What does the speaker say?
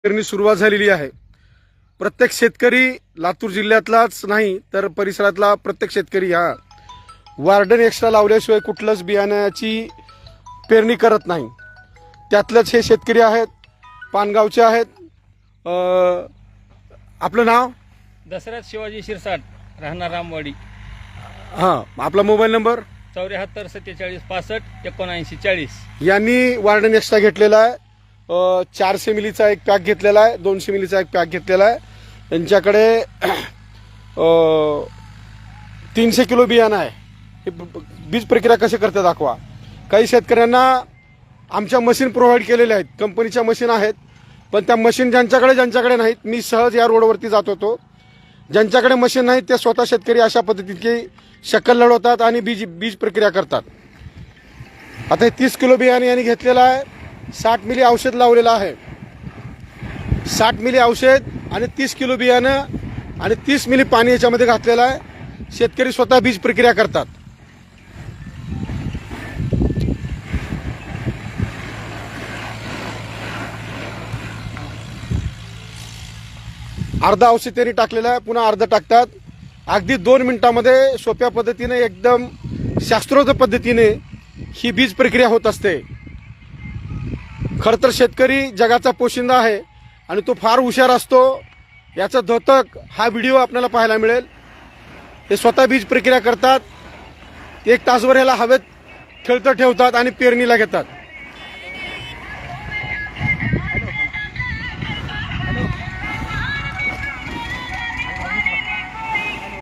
पेरणी सुरुवात झालेली आहे। प्रत्येक शेतकरी लातूर जिल्ह्यातलाच नाही तर परिसरातला प्रत्येक शेतकरी हा वार्डन एक्स्ट्रा लावल्याशिवाय कुठलंच बियाण्याची पेरणी करत नाही। त्यातलेच हे शेतकरी आहेत, पानगावचे आहेत। आपलं नाव? दशरथ शिवाजी शिरसाट, राहणार रामवाडी। हां, आपला मोबाईल नंबर? 74 47 65 79 40। यांनी वार्डन एक्स्ट्रा घेतलेला आहे। 400 मिलीचा एक पॅक घेतलेला आहे, 200 मिलीचा एक पॅक घेतलेला आहे। त्यांच्याकडे 300 किलो बियाणं आहे। हे बीज प्रक्रिया कशी करते दाखवा। काही शेतकऱ्यांना आमच्या मशीन प्रोव्हाइड केलेल्या आहेत, कंपनीच्या मशीन आहेत, पण त्या मशीन ज्यांच्याकडे नाहीत, मी सहज या रोडवरती जात होतो, ज्यांच्याकडे मशीन नाहीत ते स्वतः शेतकरी अशा पद्धतीची शक्कल लढवतात आणि बीज प्रक्रिया करतात। आता हे 30 किलो बियाणे यांनी घेतलेलं आहे। 60 मिली औषध लावलेलं आहे। 60 मिली औषध आणि 30 किलो बियाणं आणि 30 मिली पाणी याच्यामध्ये घातलेलं आहे। शेतकरी स्वतः बीज प्रक्रिया करतात। अर्धा औषध त्यांनी टाकलेलं आहे, पुन्हा अर्ध टाकतात। अगदी 2 मिनिटांमध्ये सोप्या पद्धतीने, एकदम शास्त्रोक्त पद्धतीने ही बीज प्रक्रिया होत असते। खरं तर शेतकरी जगाचा पोशिंदा आहे आणि तो फार हुशार असतो। याचं द्योतक हा व्हिडिओ आपल्याला पाहायला मिळेल। हे स्वतः बीज प्रक्रिया करतात, 1 तासभर याला हवेत खेळतं ठेवतात आणि पेरणीला घेतात।